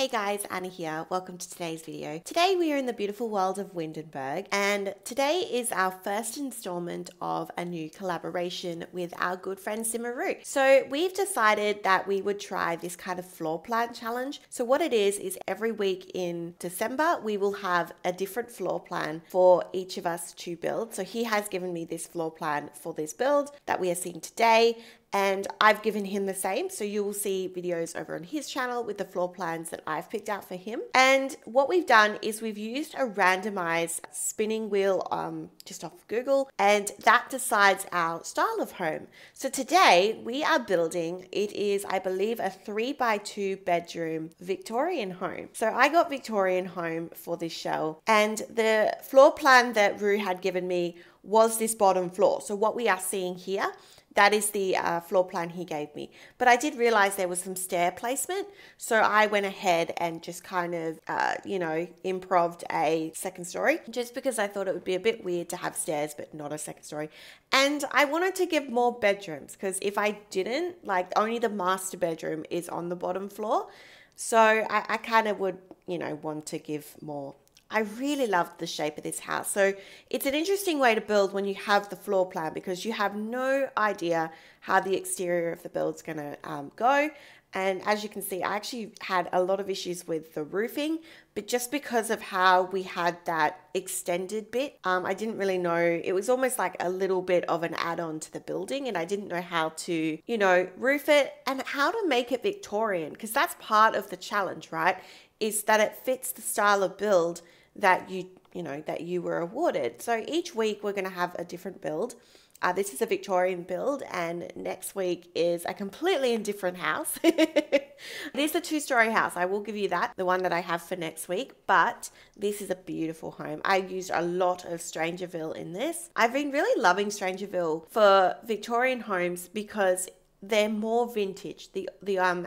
Hey guys, Anna here. Welcome to today's video. Today we are in the beautiful world of Windenburg, and today is our first installment of a new collaboration with our good friend Simmer Rue. So we've decided that we would try this kind of floor plan challenge. So what it is every week in December we will have a different floor plan for each of us to build. So he has given me this floor plan for this build that we are seeing today, and I've given him the same. So you will see videos over on his channel with the floor plans that I've picked out for him. And what we've done is we've used a randomized spinning wheel just off of Google, and that decides our style of home. So today we are building, it is, I believe, a 3x2 bedroom Victorian home. So I got Victorian home for this show, and the floor plan that Rue had given me was this bottom floor. So what we are seeing here, that is the floor plan he gave me. But I did realize there was some stair placement. So I went ahead and just kind of, improved a second story, just because I thought it would be a bit weird to have stairs, but not a second story. And I wanted to give more bedrooms, because if I didn't, like, only the master bedroom is on the bottom floor. So I kind of would, want to give more. I really loved the shape of this house. So it's an interesting way to build when you have the floor plan, because you have no idea how the exterior of the build's going to go. And as you can see, I actually had a lot of issues with the roofing, but just because of how we had that extended bit, I didn't really know. It was almost like a little bit of an add-on to the building, and I didn't know how to, roof it and how to make it Victorian, because that's part of the challenge, right? Is that it fits the style of build that you were awarded. So each week we're going to have a different build. This is a Victorian build, and next week is a completely different house. It is a two-story house, I will give you that, the one that I have for next week, but this is a beautiful home. I used a lot of Strangerville in this. I've been really loving Strangerville for Victorian homes because they're more vintage. The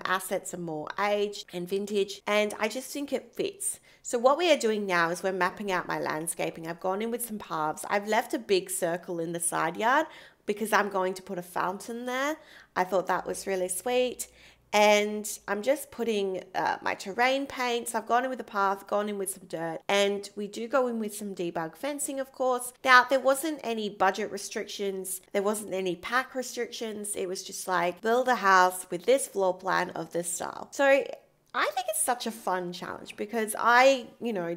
assets are more aged and vintage, and I just think it fits. So what we are doing now is we're mapping out my landscaping. I've gone in with some paths. I've left a big circle in the side yard because I'm going to put a fountain there. I thought that was really sweet. And I'm just putting my terrain paint. So I've gone in with a path, gone in with some dirt, and we do go in with some debug fencing, of course. Now, there wasn't any budget restrictions. There wasn't any pack restrictions. It was just like, build a house with this floor plan of this style. So I think it's such a fun challenge because I,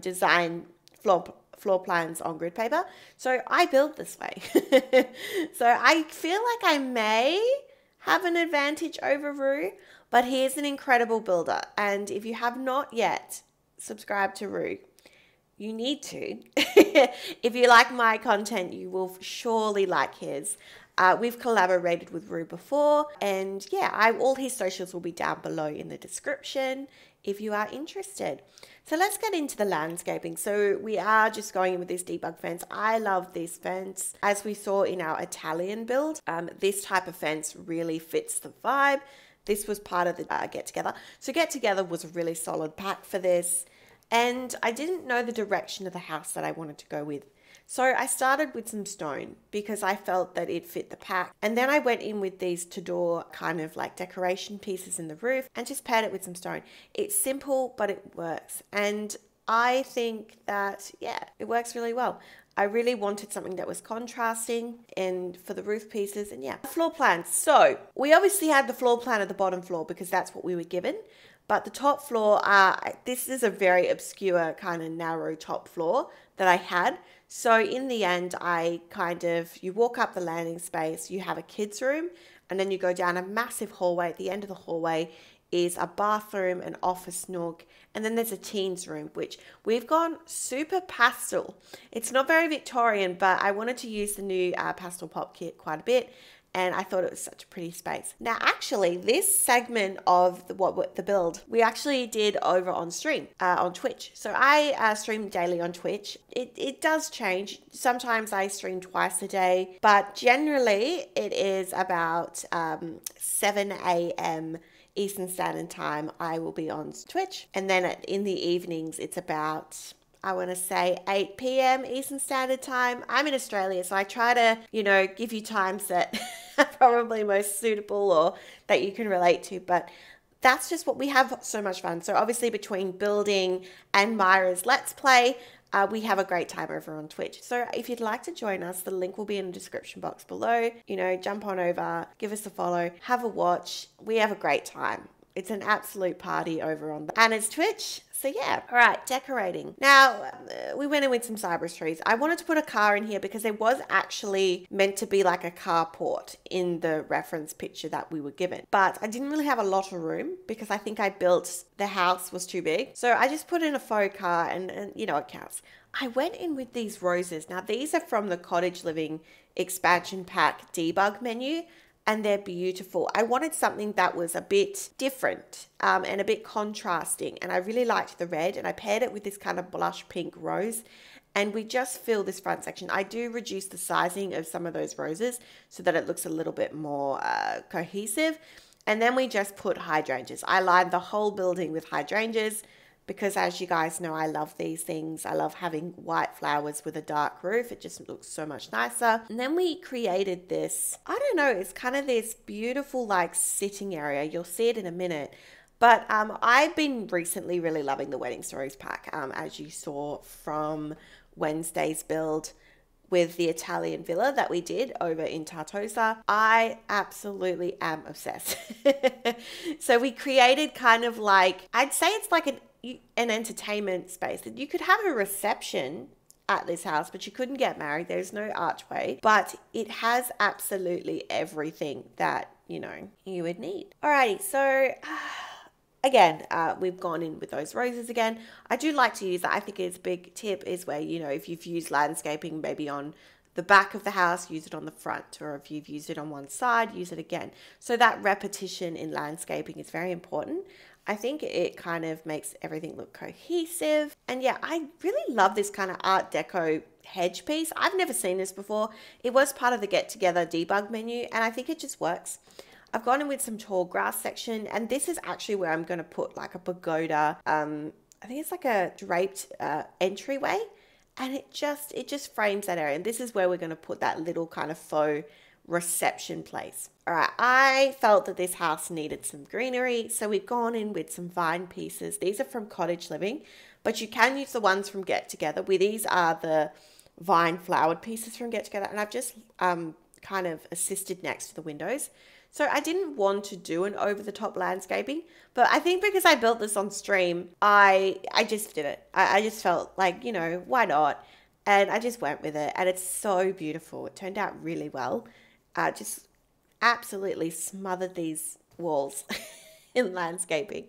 design floor plans on grid paper. So I build this way. So I feel like I may have an advantage over Rue, but he is an incredible builder. And if you have not yet subscribed to Rue, you need to. If you like my content, you will surely like his. We've collaborated with Rue before, and yeah, all his socials will be down below in the description if you are interested. So let's get into the landscaping. So we are just going in with this debug fence. I love this fence. As we saw in our Italian build, this type of fence really fits the vibe. This was part of the get together. So get together was a really solid pack for this, and I didn't know the direction of the house that I wanted to go with. So I started with some stone because I felt that it fit the pack. And then I went in with these to-door kind of like decoration pieces in the roof and just paired it with some stone. It's simple, but it works. And I think that, it works really well. I really wanted something that was contrasting and for the roof pieces, and floor plans. So we obviously had the floor plan at the bottom floor because that's what we were given. But the top floor, this is a very obscure kind of narrow top floor that I had. So in the end, you walk up the landing space, you have a kid's room, and then you go down a massive hallway. At the end of the hallway is a bathroom, an office nook, and then there's a teens room, which we've gone super pastel. It's not very Victorian, but I wanted to use the new pastel pop kit quite a bit, and I thought it was such a pretty space. Now, actually, this segment of the build, we actually did over on stream, on Twitch. So I stream daily on Twitch. It does change. Sometimes I stream twice a day, but generally it is about 7 a.m. Eastern Standard Time. I will be on Twitch. And then in the evenings, it's about, I want to say 8 p.m. Eastern Standard Time. I'm in Australia, so I try to, give you times that are probably most suitable or that you can relate to. But that's just what we have so much fun. So obviously between building and Myra's Let's Play, we have a great time over on Twitch. So if you'd like to join us, the link will be in the description box below. You know, jump on over, give us a follow, have a watch. We have a great time. It's an absolute party over on Anna's Twitch. So yeah, all right, decorating. Now, we went in with some cypress trees. I wanted to put a car in here because there was actually meant to be like a carport in the reference picture that we were given. But I didn't really have a lot of room because I think I built, the house was too big. So I just put in a faux car and you know, it counts. I went in with these roses. Now, these are from the Cottage Living expansion pack debug menu. And they're beautiful. I wanted something that was a bit different and a bit contrasting. And I really liked the red, and I paired it with this kind of blush pink rose. And we just fill this front section. I do reduce the sizing of some of those roses so that it looks a little bit more cohesive. And then we just put hydrangeas. I lined the whole building with hydrangeas, because as you guys know, I love these things. I love having white flowers with a dark roof. It just looks so much nicer. And then we created this, I don't know, it's kind of this beautiful like sitting area. You'll see it in a minute. But I've been recently really loving the Wedding Stories pack, as you saw from Wednesday's build with the Italian villa that we did over in Tartosa. I absolutely am obsessed. So we created kind of like, I'd say it's like an entertainment space. You could have a reception at this house, but you couldn't get married. There's no archway, but it has absolutely everything that, you know, you would need. Alrighty, so again, we've gone in with those roses again. I do like to use that. I think it's a big tip is where, you know, if you've used landscaping maybe on the back of the house, use it on the front, or if you've used it on one side, use it again. So that repetition in landscaping is very important. I think it kind of makes everything look cohesive. And yeah, I really love this kind of Art Deco hedge piece. I've never seen this before. It was part of the Get Together debug menu, and I think it just works. I've gone in with some tall grass section, and this is actually where I'm going to put like a pagoda. I think it's like a draped entryway, and it just frames that area. And this is where we're going to put that little kind of faux reception place. All right, I felt that this house needed some greenery, so we've gone in with some vine pieces. These are from Cottage Living, but you can use the ones from Get Together. These are the vine flowered pieces from Get Together, and I've just kind of assisted next to the windows. So I didn't want to do an over-the-top landscaping, but I think because I built this on stream, I just did it. I just felt like, you know, why not? And I just went with it, and it's so beautiful. It turned out really well. Just absolutely smothered these walls in landscaping.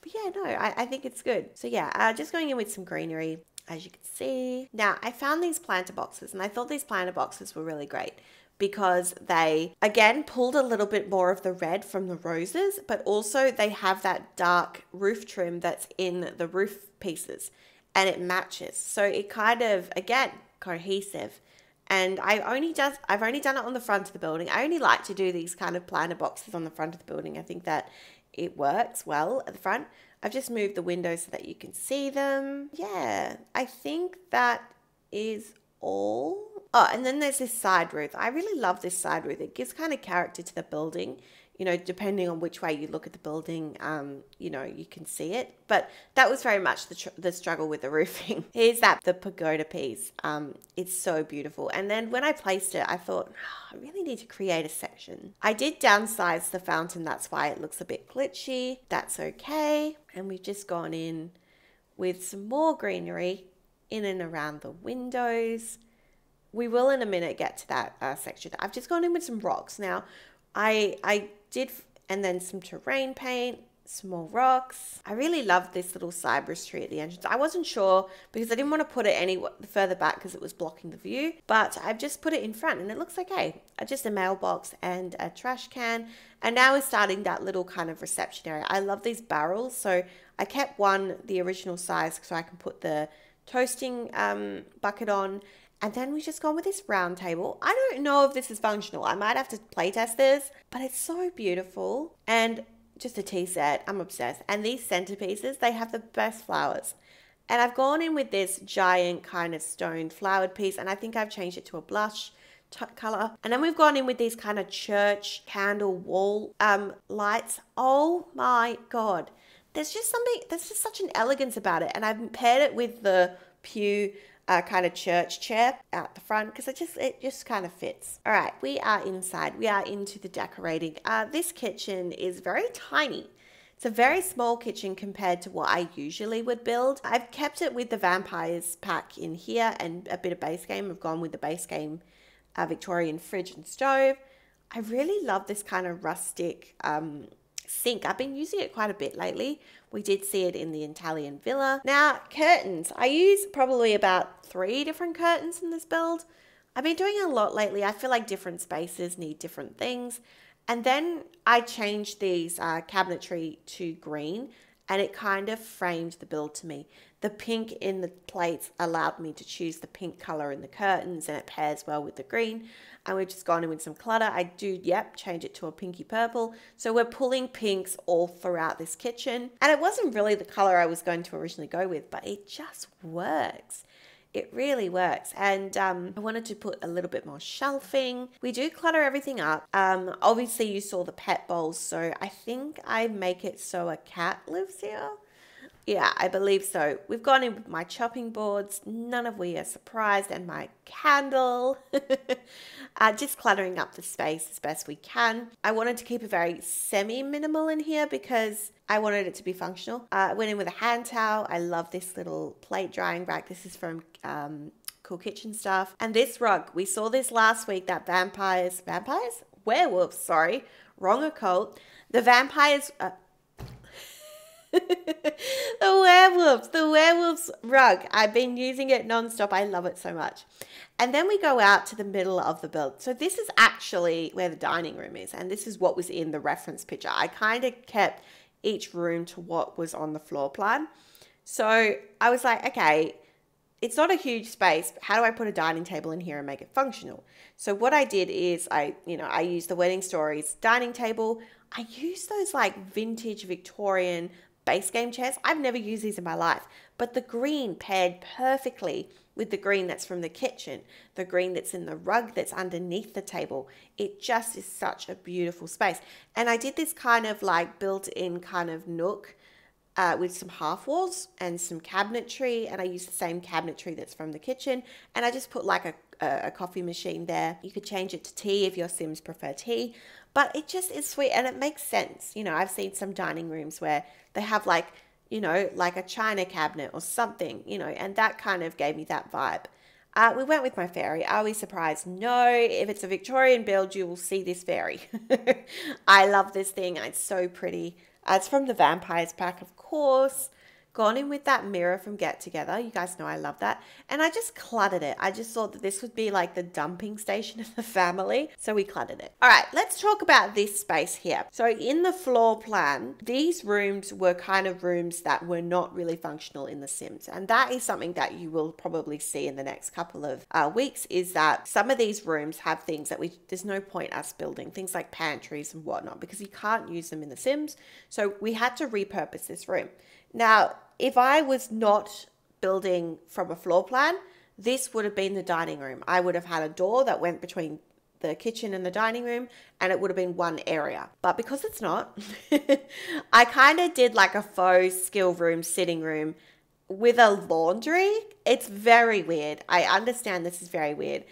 But yeah, no, I think it's good. So yeah, just going in with some greenery, as you can see. Now, I found these planter boxes, and I thought these planter boxes were really great because they, again, pulled a little bit more of the red from the roses, but also they have that dark roof trim that's in the roof pieces, and it matches. So it kind of, again, cohesive. And I've only done it on the front of the building. I only like to do these kind of planter boxes on the front of the building. I think that it works well at the front. I've just moved the windows so that you can see them. Yeah, I think that is all. Oh, and then there's this side roof. I really love this side roof. It gives kind of character to the building. You know, depending on which way you look at the building, you know, you can see it. But that was very much the struggle with the roofing. Here's the pagoda piece. It's so beautiful. And then when I placed it, I thought, oh, I really need to create a section. I did downsize the fountain. That's why it looks a bit glitchy. That's okay. And we've just gone in with some more greenery in and around the windows. We will in a minute get to that section. I've just gone in with some rocks. Now, I did, and then some terrain paint, some more rocks. I really loved this little cypress tree at the entrance. I wasn't sure because I didn't want to put it any further back because it was blocking the view, but I've just put it in front and it looks okay. Just a mailbox and a trash can. And now we're starting that little kind of reception area. I love these barrels. So I kept one, the original size, so I can put the toasting bucket on. And then we just gone with this round table. I don't know if this is functional. I might have to play test this, but it's so beautiful. And just a tea set, I'm obsessed. And these centerpieces, they have the best flowers. And I've gone in with this giant kind of stone flowered piece, and I think I've changed it to a blush color. And then we've gone in with these kind of church candle wall lights. Oh my God. There's just such an elegance about it. And I've paired it with the pew kind of church chair out the front because it just kind of fits. All right, we are inside. We are into the decorating. This kitchen is very tiny. It's a very small kitchen compared to what I usually would build. I've kept it with the Vampires pack in here and a bit of base game. I've gone with the base game Victorian fridge and stove. I really love this kind of rustic sink. I've been using it quite a bit lately. We did see it in the Italian villa. Now, curtains. I use probably about 3 different curtains in this build. I've been doing a lot lately. I feel like different spaces need different things. And then I changed these cabinetry to green, and it kind of framed the build to me. The pink in the plates allowed me to choose the pink color in the curtains, and it pairs well with the green. And we've just gone in with some clutter. I do, change it to a pinky purple. So we're pulling pinks all throughout this kitchen. And it wasn't really the color I was going to originally go with, but it just works. It really works. And I wanted to put a little bit more shelving. We do clutter everything up. Obviously you saw the pet bowls, so I think I make it so a cat lives here. Yeah, I believe so. We've gone in with my chopping boards. None of we are surprised. And my candle. Just cluttering up the space as best we can. I wanted to keep it very semi-minimal in here because I wanted it to be functional. I went in with a hand towel. I love this little plate drying rack. This is from Cool Kitchen Stuff. And this rug, we saw this last week, that werewolves, sorry, wrong occult. The vampires... the werewolves rug. I've been using it non-stop. I love it so much. And then we go out to the middle of the build. So this is actually where the dining room is, and this is what was in the reference picture. I kind of kept each room to what was on the floor plan. So I was like, okay, it's not a huge space. How do I put a dining table in here and make it functional? So what I did is I used the Wedding Stories dining table. I used those like vintage Victorian base game chairs. I've never used these in my life, but the green paired perfectly with the green that's from the kitchen, the green that's in the rug that's underneath the table. It just is such a beautiful space. And I did this kind of like built-in kind of nook with some half walls and some cabinetry, and I used the same cabinetry that's from the kitchen, and I just put like a coffee machine there. You could change it to tea if your Sims prefer tea, but it just is sweet and it makes sense. You know, I've seen some dining rooms where they have like, you know, like a china cabinet or something, you know, and that kind of gave me that vibe. We went with my fairy. Are we surprised? No. If it's a Victorian build, you will see this fairy. I love this thing. It's so pretty. It's from the Vampires pack, of course. Gone in with that mirror from Get Together. You guys know I love that. And I just cluttered it. I just thought that this would be like the dumping station of the family. So we cluttered it. All right, let's talk about this space here. So in the floor plan, these rooms were kind of rooms that were not really functional in The Sims. And that is something that you will probably see in the next couple of weeks, is that some of these rooms have things that there's no point us building, things like pantries and whatnot, because you can't use them in The Sims. So we had to repurpose this room. Now, if I was not building from a floor plan, this would have been the dining room. I would have had a door that went between the kitchen and the dining room, and it would have been one area. But because it's not, I kind of did like a faux skill room, sitting room with a laundry. It's very weird. I understand this is very weird,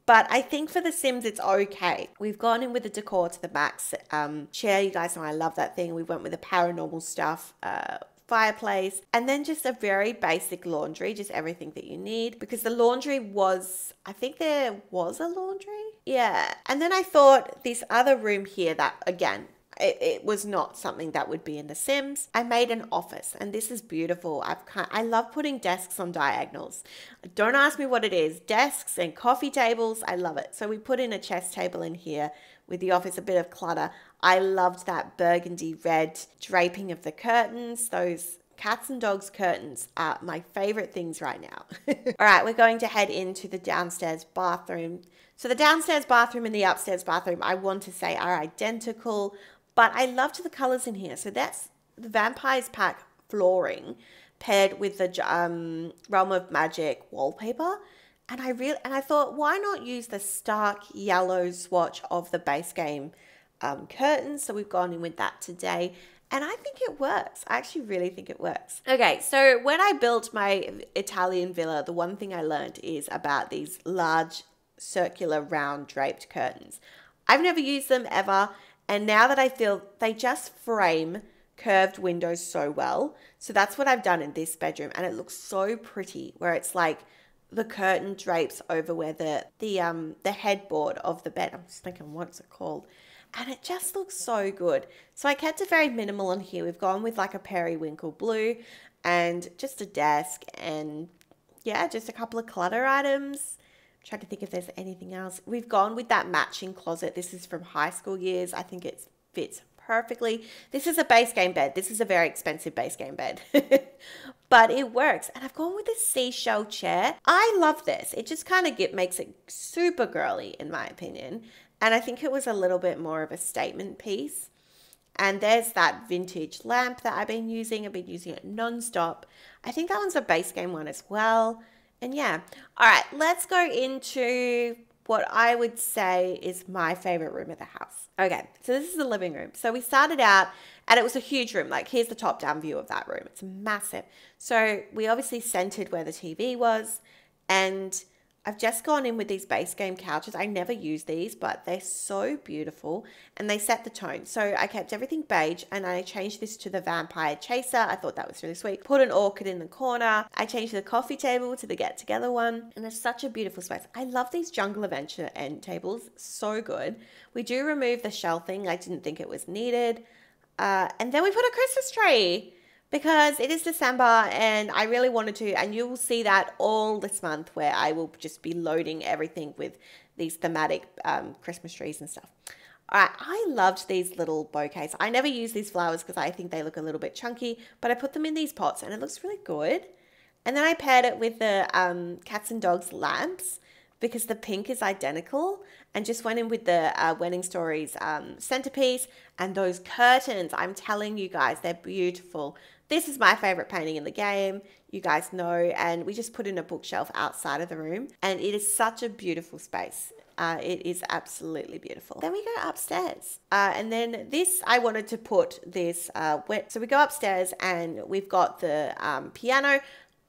but I think for The Sims, it's okay. We've gone in with the decor to the max. Chair, you guys know I love that thing. We went with the paranormal stuff, fireplace, and then just a very basic laundry, just everything that you need, because the laundry was, I think there was a laundry. Yeah. And then I thought this other room here that, again, it was not something that would be in The Sims. I made an office, and this is beautiful. I love putting desks on diagonals. Don't ask me what it is. Desks and coffee tables, I love it. So we put in a chess table in here with the office, a bit of clutter. I loved that burgundy red draping of the curtains. Those cats and dogs curtains are my favorite things right now. All right, we're going to head into the downstairs bathroom. So the downstairs bathroom and the upstairs bathroom, I want to say, are identical, but I loved the colors in here. So that's the Vampires pack flooring paired with the Realm of Magic wallpaper. And I thought, why not use the stark yellow swatch of the base game curtains? So we've gone in with that today. And I think it works. I actually really think it works. Okay, so when I built my Italian villa, the one thing I learned is about these large circular round draped curtains. I've never used them ever. And now that I feel they just frame curved windows so well. So that's what I've done in this bedroom. And it looks so pretty where it's like the curtain drapes over where the headboard of the bed. I'm just thinking, what's it called? And it just looks so good. So I kept it very minimal on here. We've gone with like a periwinkle blue and just a desk and yeah, just a couple of clutter items. I'm trying to think if there's anything else. We've gone with that matching closet. This is from high school years. I think it fits perfectly. This is a base game bed. This is a very expensive base game bed. But it works. And I've gone with this seashell chair. I love this. It just kind of makes it super girly in my opinion. And I think it was a little bit more of a statement piece. And there's that vintage lamp that I've been using. I've been using it non-stop. I think that one's a base game one as well. And yeah. All right, let's go into what I would say is my favorite room of the house. Okay, so this is the living room. So we started out and it was a huge room. Like here's the top down view of that room. It's massive. So we obviously centered where the TV was, and I've just gone in with these base game couches. I never use these, but they're so beautiful and they set the tone. So I kept everything beige and I changed this to the Vampire Chaser. I thought that was really sweet. Put an orchid in the corner. I changed the coffee table to the get together one, and it's such a beautiful space. I love these Jungle Adventure end tables. So good. We do remove the shelving. I didn't think it was needed. And then we put a Christmas tree, because it is December and I really wanted to, and you will see that all this month where I will just be loading everything with these thematic Christmas trees and stuff. All right, I loved these little bouquets. I never use these flowers because I think they look a little bit chunky, but I put them in these pots and it looks really good. And then I paired it with the cats and dogs lamps because the pink is identical, and just went in with the Wedding Stories centerpiece and those curtains. I'm telling you guys, they're beautiful. This is my favorite painting in the game, you guys know, and we just put in a bookshelf outside of the room, and it is such a beautiful space. It is absolutely beautiful. Then we go upstairs, and then this, I wanted to put this so we go upstairs and we've got the piano.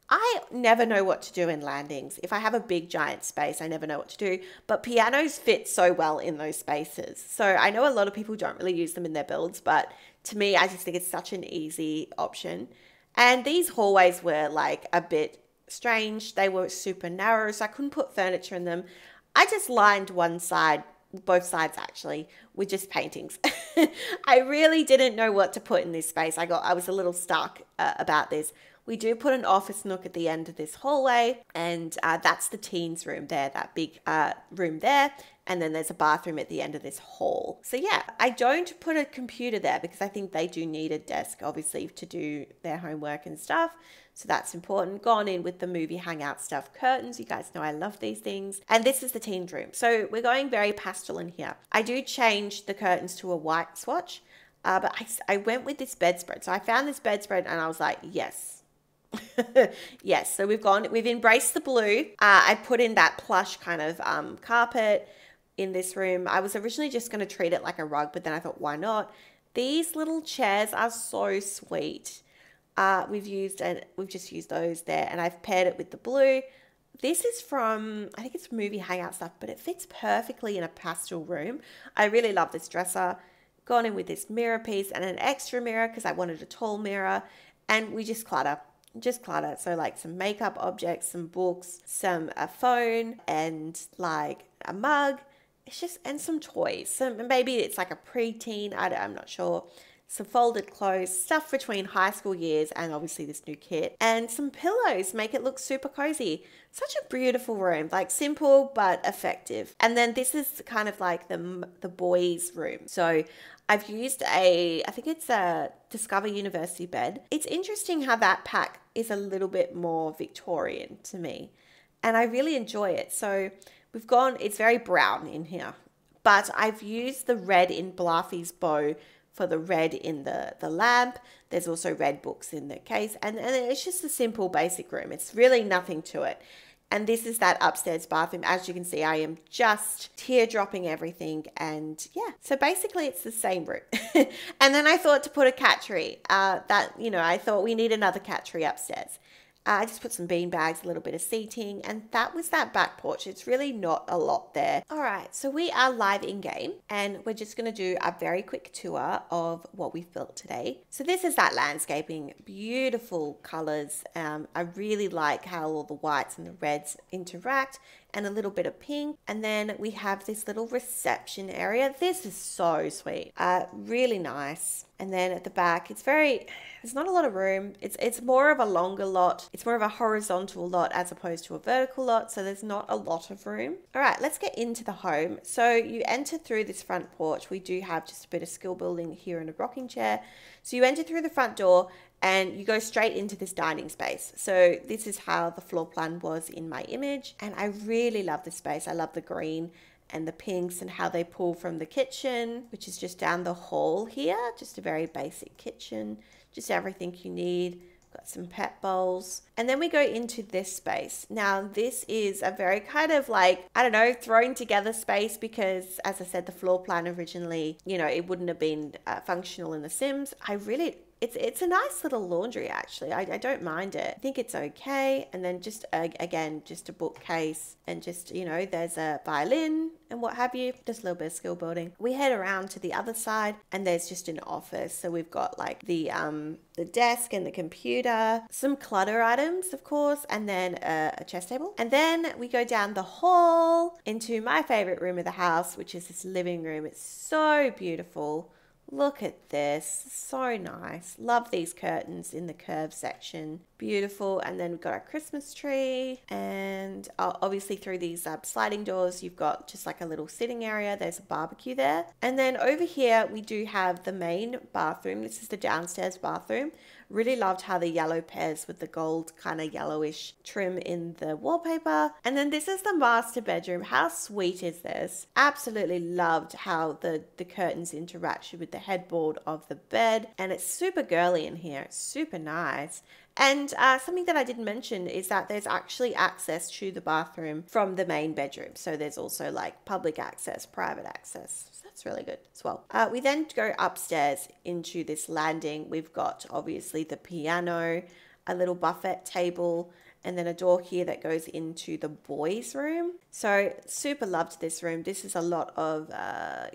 I never know what to do in landings. If I have a big giant space, I never know what to do, but pianos fit so well in those spaces. So I know a lot of people don't really use them in their builds, but to me, I just think it's such an easy option. And these hallways were like a bit strange. They were super narrow, so I couldn't put furniture in them. I just lined one side, both sides actually, with just paintings. I really didn't know what to put in this space. I was a little stuck about this. We do put an office nook at the end of this hallway, and that's the teens room there, that big room there. And then there's a bathroom at the end of this hall. So yeah, I don't put a computer there because I think they do need a desk, obviously, to do their homework and stuff. So that's important. Gone in with the movie hangout stuff curtains. You guys know I love these things. And this is the teens room. So we're going very pastel in here. I do change the curtains to a white swatch, but I went with this bedspread. So I found this bedspread and I was like, yes. Yes, so we've embraced the blue. I put in that plush kind of carpet in this room. I was originally just going to treat it like a rug, but then I thought, why not? These little chairs are so sweet. We've just used those there, and I've paired it with the blue. This is from, I think it's movie hangout stuff, but it fits perfectly in a pastel room. I really love this dresser. Gone in with this mirror piece and an extra mirror because I wanted a tall mirror, and we just clutter. So like some makeup objects, some books, a phone, and like a mug. It's just, and some toys. So maybe it's like a preteen, I'm not sure. Some folded clothes, stuff between high school years and obviously this new kit. And some pillows make it look super cozy. Such a beautiful room, like simple but effective. And then this is kind of like the boys' room. So I've used I think it's a Discover University bed. It's interesting how that pack is a little bit more Victorian to me, and I really enjoy it. So it's very brown in here, but I've used the red in Bluffy's bow for the red in the lamp. There's also red books in the case, and it's just a simple basic room. It's really nothing to it. And this is that upstairs bathroom. As you can see, I am just teardropping everything. And yeah, so basically it's the same room. And then I thought to put a cat tree. I thought we need another cat tree upstairs. I just put some bean bags, a little bit of seating, and that was that back porch. It's really not a lot there. All right, so we are live in game, and we're just going to do a very quick tour of what we've built today. So this is that landscaping, beautiful colors. I really like how all the whites and the reds interact, and a little bit of pink. And then we have this little reception area. This is so sweet, really nice. And then at the back, there's not a lot of room. It's more of a longer lot. It's more of a horizontal lot as opposed to a vertical lot. So there's not a lot of room. All right, let's get into the home. So you enter through this front porch. We do have just a bit of skill building here in a rocking chair. So you enter through the front door and you go straight into this dining space. So this is how the floor plan was in my image. And I really love this space. I love the green and the pinks and how they pull from the kitchen, which is just down the hall here. Just a very basic kitchen, just everything you need. Got some pet bowls. And then we go into this space. Now this is a very kind of like, I don't know, thrown together space because as I said, the floor plan originally, it wouldn't have been functional in The Sims. It's a nice little laundry actually. I don't mind it. I think it's okay. And then just again, just a bookcase and just, there's a violin and what have you. Just a little bit of skill building. We head around to the other side and there's just an office. So we've got like the desk and the computer, some clutter items, of course, and then a chess table. And then we go down the hall into my favorite room of the house, which is this living room. It's so beautiful. Look at this, so nice. Love these curtains in the curve section. Beautiful. And then we've got our Christmas tree, and obviously through these sliding doors, you've got just like a little sitting area. There's a barbecue there. And then over here, we do have the main bathroom. This is the downstairs bathroom. Really loved how the yellow pairs with the gold kind of yellowish trim in the wallpaper. And then this is the master bedroom. How sweet is this? Absolutely loved how the curtains interact with the headboard of the bed. And it's super girly in here. It's super nice. And something that I didn't mention is that there's actually access to the bathroom from the main bedroom. So there's also like public access, private access. So that's really good as well. We then go upstairs into this landing. We've got obviously the piano, a little buffet table, and then a door here that goes into the boys' room. So super loved this room. This is a lot of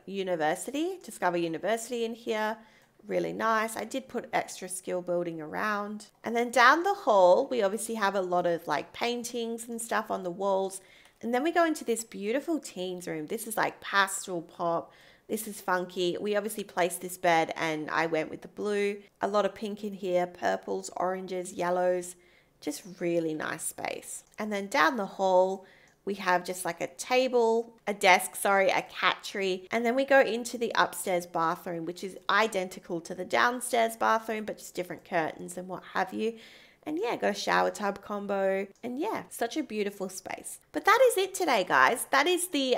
Discover University in here. Really nice. I did put extra skill building around. And then down the hall, we obviously have a lot of like paintings and stuff on the walls. And then we go into this beautiful teens room. This is like pastel pop. This is funky. We obviously placed this bed and I went with the blue. A lot of pink in here, purples, oranges, yellows. Just really nice space. And then down the hall, we have just like a desk, a cat tree. And then we go into the upstairs bathroom, which is identical to the downstairs bathroom, but just different curtains and what have you. And yeah, got a shower tub combo. And yeah, such a beautiful space. But that is it today, guys. That is the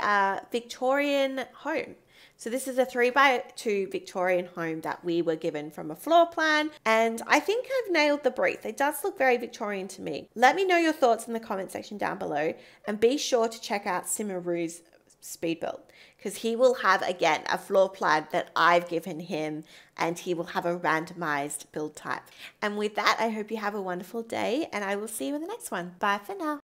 Victorian home. So this is a 3x2 Victorian home that we were given from a floor plan. And I think I've nailed the brief. It does look very Victorian to me. Let me know your thoughts in the comment section down below. And be sure to check out Simmer Rue's speed build, because he will have, again, a floor plan that I've given him, and he will have a randomized build type. And with that, I hope you have a wonderful day, and I will see you in the next one. Bye for now.